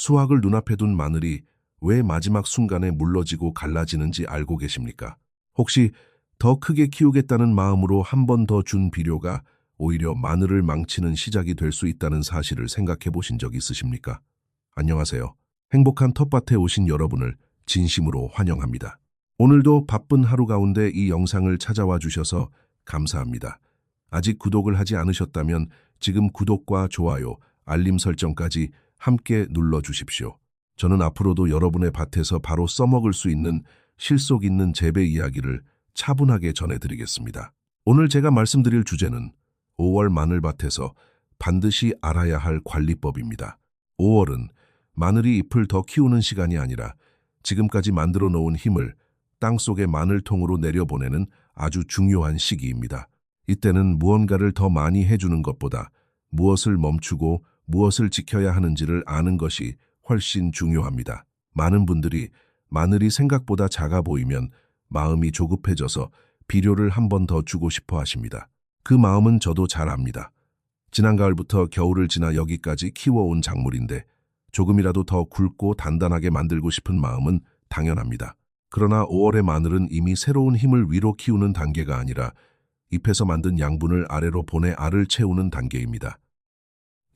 수확을 눈앞에 둔 마늘이 왜 마지막 순간에 물러지고 갈라지는지 알고 계십니까? 혹시 더 크게 키우겠다는 마음으로 한 번 더 준 비료가 오히려 마늘을 망치는 시작이 될 수 있다는 사실을 생각해 보신 적 있으십니까? 안녕하세요. 행복한 텃밭에 오신 여러분을 진심으로 환영합니다. 오늘도 바쁜 하루 가운데 이 영상을 찾아와 주셔서 감사합니다. 아직 구독을 하지 않으셨다면 지금 구독과 좋아요, 알림 설정까지 함께 눌러주십시오. 저는 앞으로도 여러분의 밭에서 바로 써먹을 수 있는 실속 있는 재배 이야기를 차분하게 전해드리겠습니다. 오늘 제가 말씀드릴 주제는 5월 마늘밭에서 반드시 알아야 할 관리법입니다. 5월은 마늘이 잎을 더 키우는 시간이 아니라 지금까지 만들어 놓은 힘을 땅속의 마늘통으로 내려보내는 아주 중요한 시기입니다. 이때는 무언가를 더 많이 해주는 것보다 무엇을 멈추고 무엇을 지켜야 하는지를 아는 것이 훨씬 중요합니다. 많은 분들이 마늘이 생각보다 작아 보이면 마음이 조급해져서 비료를 한 번 더 주고 싶어 하십니다. 그 마음은 저도 잘 압니다. 지난 가을부터 겨울을 지나 여기까지 키워온 작물인데 조금이라도 더 굵고 단단하게 만들고 싶은 마음은 당연합니다. 그러나 5월의 마늘은 이미 새로운 힘을 위로 키우는 단계가 아니라 잎에서 만든 양분을 아래로 보내 알을 채우는 단계입니다.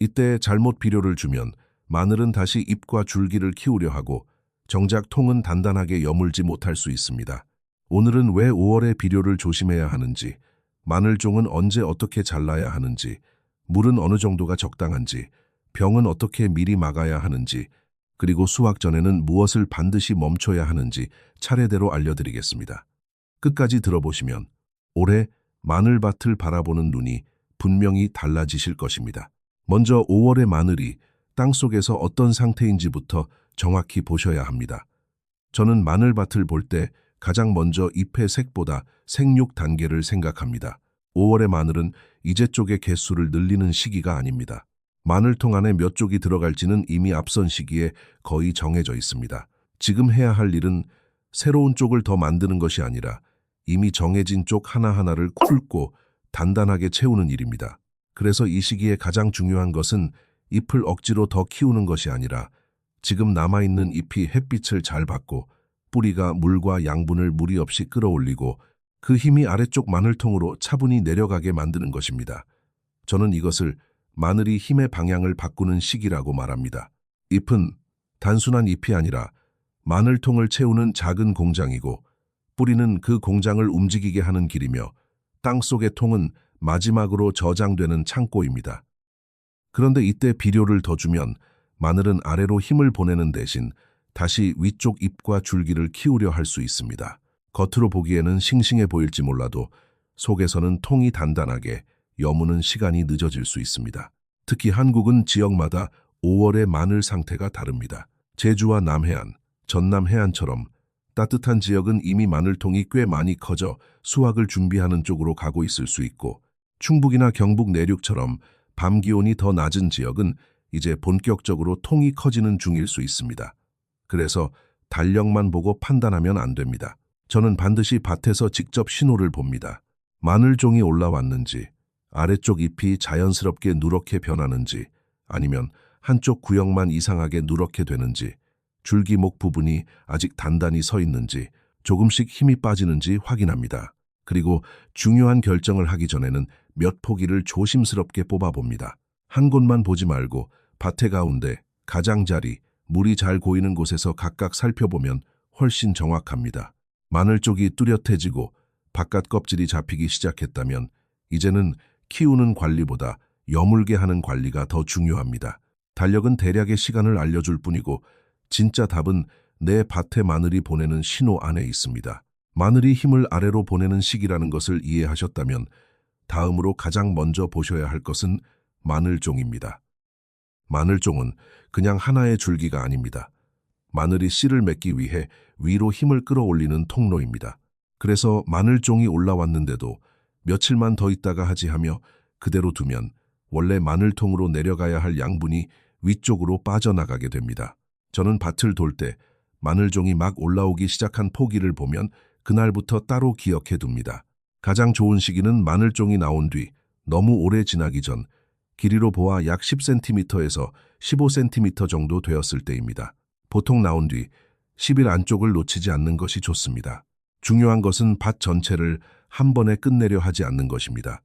이때 잘못 비료를 주면 마늘은 다시 잎과 줄기를 키우려 하고 정작 통은 단단하게 여물지 못할 수 있습니다. 오늘은 왜 5월에 비료를 조심해야 하는지, 마늘종은 언제 어떻게 잘라야 하는지, 물은 어느 정도가 적당한지, 병은 어떻게 미리 막아야 하는지, 그리고 수확 전에는 무엇을 반드시 멈춰야 하는지 차례대로 알려드리겠습니다. 끝까지 들어보시면 올해 마늘밭을 바라보는 눈이 분명히 달라지실 것입니다. 먼저 5월의 마늘이 땅속에서 어떤 상태인지부터 정확히 보셔야 합니다. 저는 마늘밭을 볼 때 가장 먼저 잎의 색보다 생육 단계를 생각합니다. 5월의 마늘은 이제 쪽의 개수를 늘리는 시기가 아닙니다. 마늘통 안에 몇 쪽이 들어갈지는 이미 앞선 시기에 거의 정해져 있습니다. 지금 해야 할 일은 새로운 쪽을 더 만드는 것이 아니라 이미 정해진 쪽 하나하나를 굵고 단단하게 채우는 일입니다. 그래서 이 시기에 가장 중요한 것은 잎을 억지로 더 키우는 것이 아니라 지금 남아있는 잎이 햇빛을 잘 받고 뿌리가 물과 양분을 무리 없이 끌어올리고 그 힘이 아래쪽 마늘통으로 차분히 내려가게 만드는 것입니다. 저는 이것을 마늘이 힘의 방향을 바꾸는 시기라고 말합니다. 잎은 단순한 잎이 아니라 마늘통을 채우는 작은 공장이고 뿌리는 그 공장을 움직이게 하는 길이며 땅속의 통은 마지막으로 저장되는 창고입니다. 그런데 이때 비료를 더 주면 마늘은 아래로 힘을 보내는 대신 다시 위쪽 잎과 줄기를 키우려 할 수 있습니다. 겉으로 보기에는 싱싱해 보일지 몰라도 속에서는 통이 단단하게 여무는 시간이 늦어질 수 있습니다. 특히 한국은 지역마다 5월의 마늘 상태가 다릅니다. 제주와 남해안, 전남 해안처럼 따뜻한 지역은 이미 마늘통이 꽤 많이 커져 수확을 준비하는 쪽으로 가고 있을 수 있고 충북이나 경북 내륙처럼 밤 기온이 더 낮은 지역은 이제 본격적으로 통이 커지는 중일 수 있습니다. 그래서 달력만 보고 판단하면 안 됩니다. 저는 반드시 밭에서 직접 신호를 봅니다. 마늘종이 올라왔는지, 아래쪽 잎이 자연스럽게 누렇게 변하는지, 아니면 한쪽 구역만 이상하게 누렇게 되는지, 줄기목 부분이 아직 단단히 서 있는지, 조금씩 힘이 빠지는지 확인합니다. 그리고 중요한 결정을 하기 전에는 몇 포기를 조심스럽게 뽑아봅니다. 한 곳만 보지 말고 밭의 가운데, 가장자리, 물이 잘 고이는 곳에서 각각 살펴보면 훨씬 정확합니다. 마늘 쪽이 뚜렷해지고 바깥 껍질이 잡히기 시작했다면 이제는 키우는 관리보다 여물게 하는 관리가 더 중요합니다. 달력은 대략의 시간을 알려줄 뿐이고 진짜 답은 내 밭의 마늘이 보내는 신호 안에 있습니다. 마늘이 힘을 아래로 보내는 시기라는 것을 이해하셨다면 다음으로 가장 먼저 보셔야 할 것은 마늘종입니다. 마늘종은 그냥 하나의 줄기가 아닙니다. 마늘이 씨를 맺기 위해 위로 힘을 끌어올리는 통로입니다. 그래서 마늘종이 올라왔는데도 며칠만 더 있다가 하지 하며 그대로 두면 원래 마늘통으로 내려가야 할 양분이 위쪽으로 빠져나가게 됩니다. 저는 밭을 돌 때 마늘종이 막 올라오기 시작한 포기를 보면 그날부터 따로 기억해 둡니다. 가장 좋은 시기는 마늘종이 나온 뒤 너무 오래 지나기 전 길이로 보아 약 10cm에서 15cm 정도 되었을 때입니다. 보통 나온 뒤 10일 안쪽을 놓치지 않는 것이 좋습니다. 중요한 것은 밭 전체를 한 번에 끝내려 하지 않는 것입니다.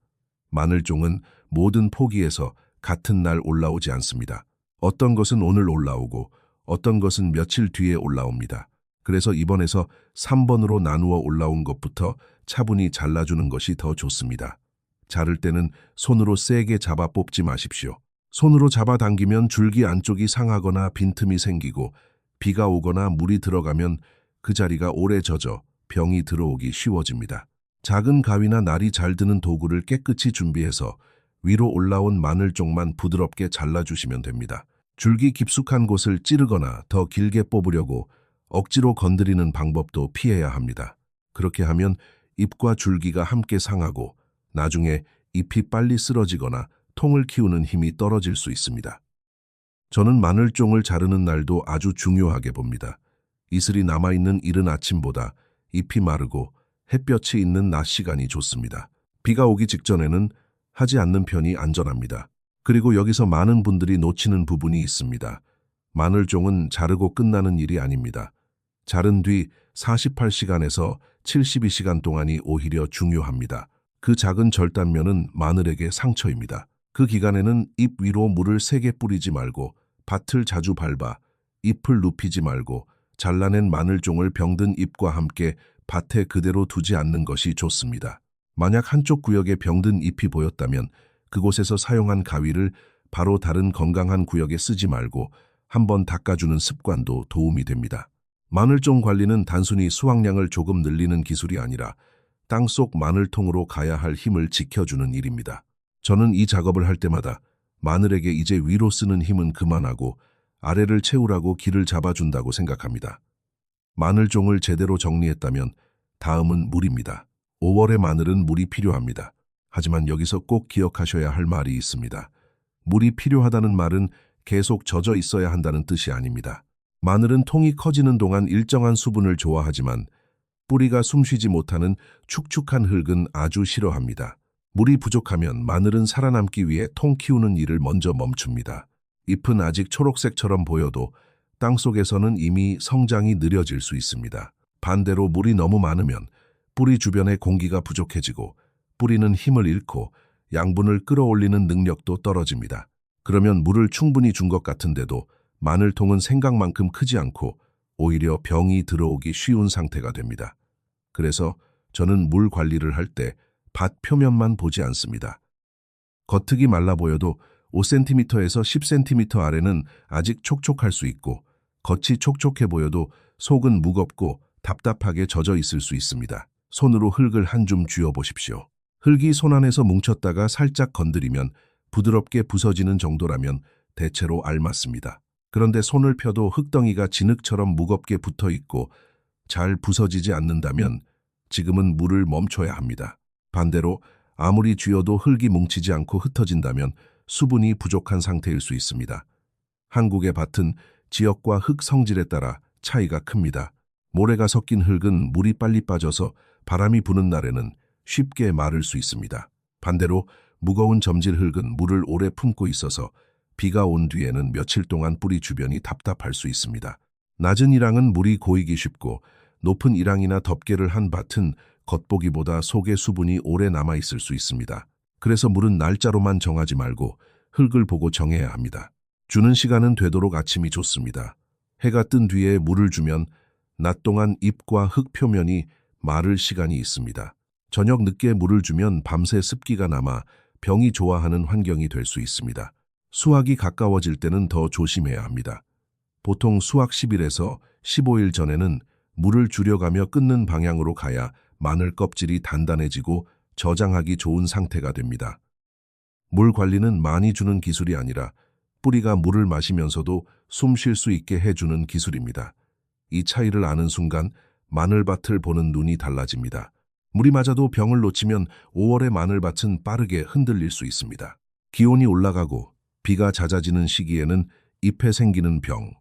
마늘종은 모든 포기에서 같은 날 올라오지 않습니다. 어떤 것은 오늘 올라오고 어떤 것은 며칠 뒤에 올라옵니다. 그래서 이번에서 3번으로 나누어 올라온 것부터 차분히 잘라주는 것이 더 좋습니다. 자를 때는 손으로 세게 잡아 뽑지 마십시오. 손으로 잡아당기면 줄기 안쪽이 상하거나 빈틈이 생기고 비가 오거나 물이 들어가면 그 자리가 오래 젖어 병이 들어오기 쉬워집니다. 작은 가위나 날이 잘 드는 도구를 깨끗이 준비해서 위로 올라온 마늘 쪽만 부드럽게 잘라주시면 됩니다. 줄기 깊숙한 곳을 찌르거나 더 길게 뽑으려고 억지로 건드리는 방법도 피해야 합니다. 그렇게 하면 잎과 줄기가 함께 상하고 나중에 잎이 빨리 쓰러지거나 통을 키우는 힘이 떨어질 수 있습니다. 저는 마늘종을 자르는 날도 아주 중요하게 봅니다. 이슬이 남아있는 이른 아침보다 잎이 마르고 햇볕이 있는 낮 시간이 좋습니다. 비가 오기 직전에는 하지 않는 편이 안전합니다. 그리고 여기서 많은 분들이 놓치는 부분이 있습니다. 마늘종은 자르고 끝나는 일이 아닙니다. 자른 뒤 48시간에서 72시간 동안이 오히려 중요합니다. 그 작은 절단면은 마늘에게 상처입니다. 그 기간에는 잎 위로 물을 세게 뿌리지 말고 밭을 자주 밟아 잎을 눕히지 말고 잘라낸 마늘종을 병든 잎과 함께 밭에 그대로 두지 않는 것이 좋습니다. 만약 한쪽 구역에 병든 잎이 보였다면 그곳에서 사용한 가위를 바로 다른 건강한 구역에 쓰지 말고 한번 닦아주는 습관도 도움이 됩니다. 마늘종 관리는 단순히 수확량을 조금 늘리는 기술이 아니라 땅속 마늘통으로 가야 할 힘을 지켜주는 일입니다. 저는 이 작업을 할 때마다 마늘에게 이제 위로 쓰는 힘은 그만하고 아래를 채우라고 길을 잡아준다고 생각합니다. 마늘종을 제대로 정리했다면 다음은 물입니다. 5월의 마늘은 물이 필요합니다. 하지만 여기서 꼭 기억하셔야 할 말이 있습니다. 물이 필요하다는 말은 계속 젖어 있어야 한다는 뜻이 아닙니다. 마늘은 통이 커지는 동안 일정한 수분을 좋아하지만 뿌리가 숨쉬지 못하는 축축한 흙은 아주 싫어합니다. 물이 부족하면 마늘은 살아남기 위해 통 키우는 일을 먼저 멈춥니다. 잎은 아직 초록색처럼 보여도 땅속에서는 이미 성장이 느려질 수 있습니다. 반대로 물이 너무 많으면 뿌리 주변에 공기가 부족해지고 뿌리는 힘을 잃고 양분을 끌어올리는 능력도 떨어집니다. 그러면 물을 충분히 준 것 같은데도 마늘통은 생각만큼 크지 않고 오히려 병이 들어오기 쉬운 상태가 됩니다. 그래서 저는 물 관리를 할 때 밭 표면만 보지 않습니다. 겉흙이 말라 보여도 5cm에서 10cm 아래는 아직 촉촉할 수 있고 겉이 촉촉해 보여도 속은 무겁고 답답하게 젖어 있을 수 있습니다. 손으로 흙을 한 줌 쥐어 보십시오. 흙이 손 안에서 뭉쳤다가 살짝 건드리면 부드럽게 부서지는 정도라면 대체로 알맞습니다. 그런데 손을 펴도 흙덩이가 진흙처럼 무겁게 붙어 있고 잘 부서지지 않는다면 지금은 물을 멈춰야 합니다. 반대로 아무리 쥐어도 흙이 뭉치지 않고 흩어진다면 수분이 부족한 상태일 수 있습니다. 한국의 밭은 지역과 흙 성질에 따라 차이가 큽니다. 모래가 섞인 흙은 물이 빨리 빠져서 바람이 부는 날에는 쉽게 마를 수 있습니다. 반대로 무거운 점질 흙은 물을 오래 품고 있어서 비가 온 뒤에는 며칠 동안 뿌리 주변이 답답할 수 있습니다. 낮은 일항은 물이 고이기 쉽고 높은 일항이나 덮개를 한 밭은 겉보기보다 속의 수분이 오래 남아있을 수 있습니다. 그래서 물은 날짜로만 정하지 말고 흙을 보고 정해야 합니다. 주는 시간은 되도록 아침이 좋습니다. 해가 뜬 뒤에 물을 주면 낮 동안 잎과 흙 표면이 마를 시간이 있습니다. 저녁 늦게 물을 주면 밤새 습기가 남아 병이 좋아하는 환경이 될 수 있습니다. 수확이 가까워질 때는 더 조심해야 합니다. 보통 수확 10일에서 15일 전에는 물을 줄여가며 끊는 방향으로 가야 마늘 껍질이 단단해지고 저장하기 좋은 상태가 됩니다. 물 관리는 많이 주는 기술이 아니라 뿌리가 물을 마시면서도 숨 쉴 수 있게 해주는 기술입니다. 이 차이를 아는 순간 마늘밭을 보는 눈이 달라집니다. 물이 맞아도 병을 놓치면 5월의 마늘밭은 빠르게 흔들릴 수 있습니다. 기온이 올라가고 비가 잦아지는 시기에는 잎에 생기는 병,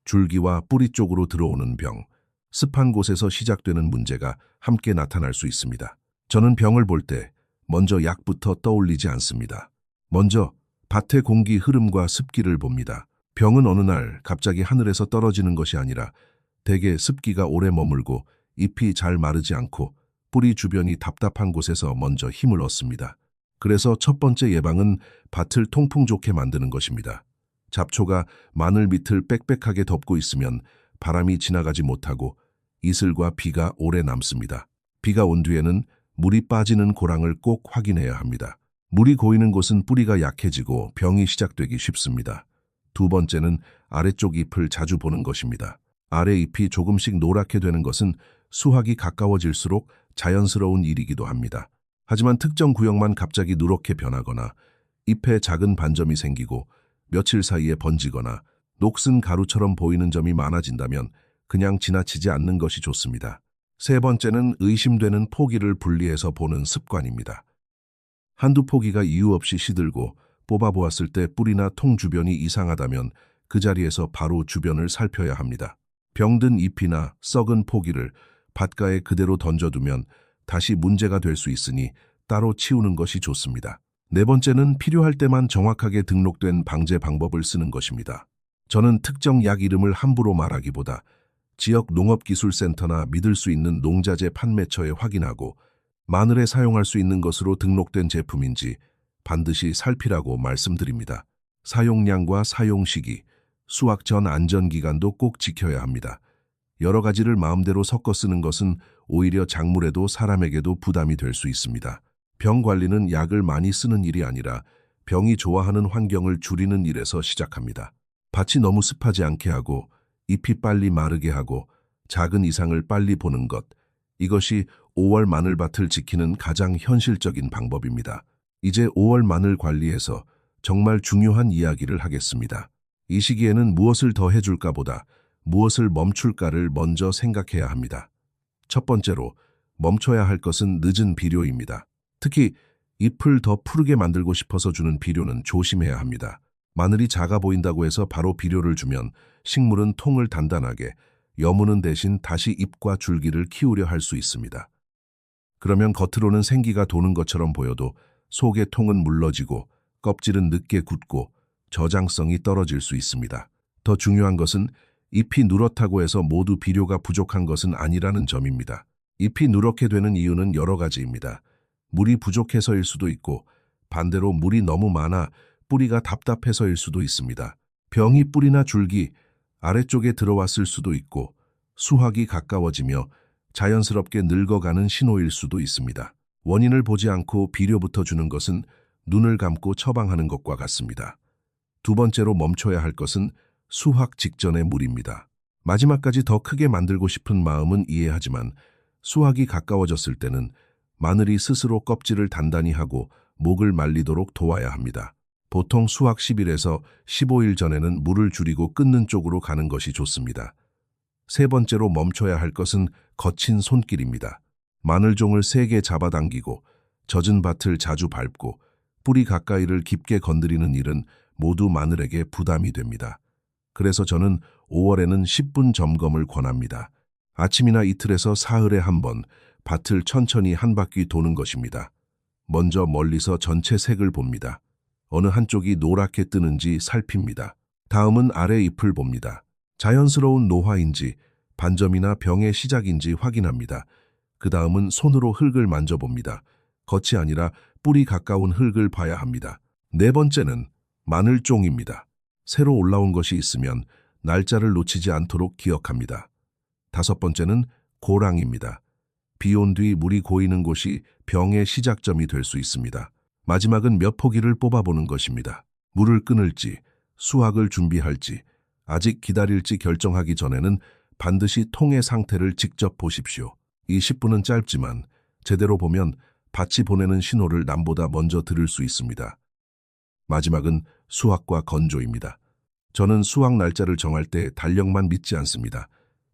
줄기와 뿌리 쪽으로 들어오는 병, 습한 곳에서 시작되는 문제가 함께 나타날 수 있습니다. 저는 병을 볼 때 먼저 약부터 떠올리지 않습니다. 먼저 밭의 공기 흐름과 습기를 봅니다. 병은 어느 날 갑자기 하늘에서 떨어지는 것이 아니라 대개 습기가 오래 머물고 잎이 잘 마르지 않고 뿌리 주변이 답답한 곳에서 먼저 힘을 얻습니다. 그래서 첫 번째 예방은 밭을 통풍 좋게 만드는 것입니다. 잡초가 마늘 밑을 빽빽하게 덮고 있으면 바람이 지나가지 못하고 이슬과 비가 오래 남습니다. 비가 온 뒤에는 물이 빠지는 고랑을 꼭 확인해야 합니다. 물이 고이는 곳은 뿌리가 약해지고 병이 시작되기 쉽습니다. 두 번째는 아래쪽 잎을 자주 보는 것입니다. 아래 잎이 조금씩 노랗게 되는 것은 수확이 가까워질수록 자연스러운 일이기도 합니다. 하지만 특정 구역만 갑자기 누렇게 변하거나 잎에 작은 반점이 생기고 며칠 사이에 번지거나 녹슨 가루처럼 보이는 점이 많아진다면 그냥 지나치지 않는 것이 좋습니다. 세 번째는 의심되는 포기를 분리해서 보는 습관입니다. 한두 포기가 이유 없이 시들고 뽑아보았을 때 뿌리나 통 주변이 이상하다면 그 자리에서 바로 주변을 살펴야 합니다. 병든 잎이나 썩은 포기를 밭가에 그대로 던져두면 다시 문제가 될 수 있으니 따로 치우는 것이 좋습니다. 네 번째는 필요할 때만 정확하게 등록된 방제 방법을 쓰는 것입니다. 저는 특정 약 이름을 함부로 말하기보다 지역 농업기술센터나 믿을 수 있는 농자재 판매처에 확인하고 마늘에 사용할 수 있는 것으로 등록된 제품인지 반드시 살피라고 말씀드립니다. 사용량과 사용 시기, 수확 전 안전기간도 꼭 지켜야 합니다. 여러 가지를 마음대로 섞어 쓰는 것은 오히려 작물에도 사람에게도 부담이 될 수 있습니다. 병 관리는 약을 많이 쓰는 일이 아니라 병이 좋아하는 환경을 줄이는 일에서 시작합니다. 밭이 너무 습하지 않게 하고 잎이 빨리 마르게 하고 작은 이상을 빨리 보는 것, 이것이 5월 마늘밭을 지키는 가장 현실적인 방법입니다. 이제 5월 마늘 관리에서 정말 중요한 이야기를 하겠습니다. 이 시기에는 무엇을 더 해줄까 보다 무엇을 멈출까를 먼저 생각해야 합니다. 첫 번째로 멈춰야 할 것은 늦은 비료입니다. 특히 잎을 더 푸르게 만들고 싶어서 주는 비료는 조심해야 합니다. 마늘이 작아 보인다고 해서 바로 비료를 주면 식물은 통을 단단하게, 여무는 대신 다시 잎과 줄기를 키우려 할 수 있습니다. 그러면 겉으로는 생기가 도는 것처럼 보여도 속의 통은 물러지고 껍질은 늦게 굳고 저장성이 떨어질 수 있습니다. 더 중요한 것은 잎이 누렇다고 해서 모두 비료가 부족한 것은 아니라는 점입니다. 잎이 누렇게 되는 이유는 여러 가지입니다. 물이 부족해서일 수도 있고 반대로 물이 너무 많아 뿌리가 답답해서일 수도 있습니다. 병이 뿌리나 줄기, 아래쪽에 들어왔을 수도 있고 수확이 가까워지며 자연스럽게 늙어가는 신호일 수도 있습니다. 원인을 보지 않고 비료부터 주는 것은 눈을 감고 처방하는 것과 같습니다. 두 번째로 멈춰야 할 것은 수확 직전의 물입니다. 마지막까지 더 크게 만들고 싶은 마음은 이해하지만 수확이 가까워졌을 때는 마늘이 스스로 껍질을 단단히 하고 목을 말리도록 도와야 합니다. 보통 수확 10일에서 15일 전에는 물을 줄이고 끊는 쪽으로 가는 것이 좋습니다. 세 번째로 멈춰야 할 것은 거친 손길입니다. 마늘종을 세게 잡아당기고 젖은 밭을 자주 밟고 뿌리 가까이를 깊게 건드리는 일은 모두 마늘에게 부담이 됩니다. 그래서 저는 5월에는 10분 점검을 권합니다. 아침이나 이틀에서 사흘에 한 번 밭을 천천히 한 바퀴 도는 것입니다. 먼저 멀리서 전체 색을 봅니다. 어느 한쪽이 노랗게 뜨는지 살핍니다. 다음은 아래 잎을 봅니다. 자연스러운 노화인지 반점이나 병의 시작인지 확인합니다. 그 다음은 손으로 흙을 만져봅니다. 겉이 아니라 뿌리 가까운 흙을 봐야 합니다. 네 번째는 마늘종입니다. 새로 올라온 것이 있으면 날짜를 놓치지 않도록 기억합니다. 다섯 번째는 고랑입니다. 비 온 뒤 물이 고이는 곳이 병의 시작점이 될 수 있습니다. 마지막은 몇 포기를 뽑아보는 것입니다. 물을 끊을지, 수확을 준비할지, 아직 기다릴지 결정하기 전에는 반드시 통의 상태를 직접 보십시오. 이 10분은 짧지만 제대로 보면 밭이 보내는 신호를 남보다 먼저 들을 수 있습니다. 마지막은 수확과 건조입니다. 저는 수확 날짜를 정할 때 달력만 믿지 않습니다.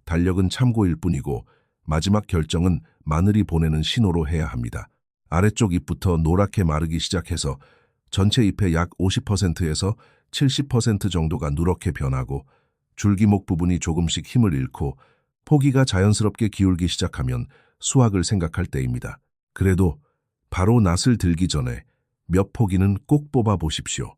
달력은 참고일 뿐이고 마지막 결정은 마늘이 보내는 신호로 해야 합니다. 아래쪽 잎부터 노랗게 마르기 시작해서 전체 잎의 약 50%에서 70% 정도가 누렇게 변하고 줄기목 부분이 조금씩 힘을 잃고 포기가 자연스럽게 기울기 시작하면 수확을 생각할 때입니다. 그래도 바로 낫을 들기 전에 몇 포기는 꼭 뽑아 보십시오.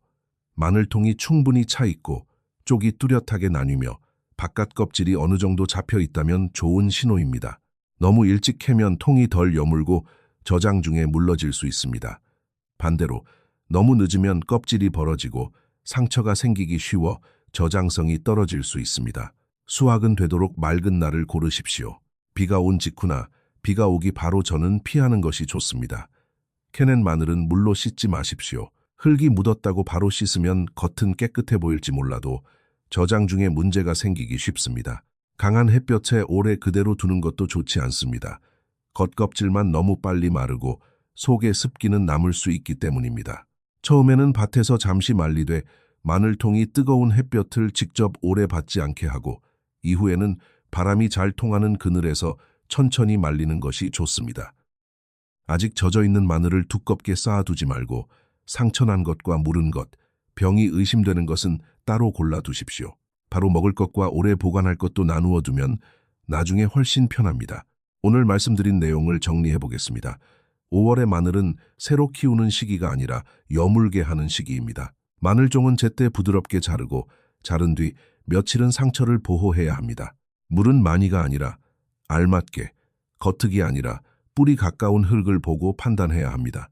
마늘통이 충분히 차 있고 앞쪽이 뚜렷하게 나뉘며 바깥 껍질이 어느 정도 잡혀 있다면 좋은 신호입니다. 너무 일찍 캐면 통이 덜 여물고 저장 중에 물러질 수 있습니다. 반대로 너무 늦으면 껍질이 벌어지고 상처가 생기기 쉬워 저장성이 떨어질 수 있습니다. 수확은 되도록 맑은 날을 고르십시오. 비가 온 직후나 비가 오기 바로 전은 피하는 것이 좋습니다. 캐낸 마늘은 물로 씻지 마십시오. 흙이 묻었다고 바로 씻으면 겉은 깨끗해 보일지 몰라도 저장 중에 문제가 생기기 쉽습니다. 강한 햇볕에 오래 그대로 두는 것도 좋지 않습니다. 겉껍질만 너무 빨리 마르고 속의 습기는 남을 수 있기 때문입니다. 처음에는 밭에서 잠시 말리되 마늘통이 뜨거운 햇볕을 직접 오래 받지 않게 하고 이후에는 바람이 잘 통하는 그늘에서 천천히 말리는 것이 좋습니다. 아직 젖어있는 마늘을 두껍게 쌓아두지 말고 상처난 것과 무른 것, 병이 의심되는 것은 따로 골라두십시오. 바로 먹을 것과 오래 보관할 것도 나누어 두면 나중에 훨씬 편합니다. 오늘 말씀드린 내용을 정리해 보겠습니다. 5월의 마늘은 새로 키우는 시기가 아니라 여물게 하는 시기입니다. 마늘종은 제때 부드럽게 자르고 자른 뒤 며칠은 상처를 보호해야 합니다. 물은 많이가 아니라 알맞게, 겉흙이 아니라 뿌리 가까운 흙을 보고 판단해야 합니다.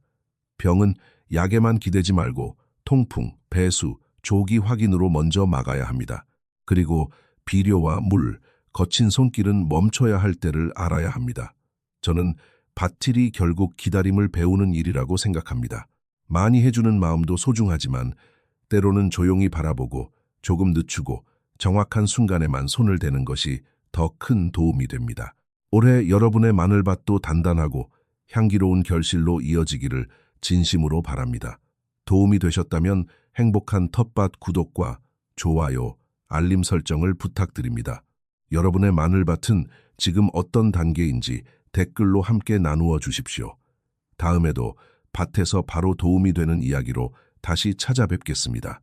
병은 약에만 기대지 말고 통풍, 배수, 조기 확인으로 먼저 막아야 합니다. 그리고 비료와 물, 거친 손길은 멈춰야 할 때를 알아야 합니다. 저는 밭일이 결국 기다림을 배우는 일이라고 생각합니다. 많이 해주는 마음도 소중하지만 때로는 조용히 바라보고 조금 늦추고 정확한 순간에만 손을 대는 것이 더 큰 도움이 됩니다. 올해 여러분의 마늘밭도 단단하고 향기로운 결실로 이어지기를 진심으로 바랍니다. 도움이 되셨다면 행복한 텃밭 구독과 좋아요, 알림 설정을 부탁드립니다. 여러분의 마늘밭은 지금 어떤 단계인지 댓글로 함께 나누어 주십시오. 다음에도 밭에서 바로 도움이 되는 이야기로 다시 찾아뵙겠습니다.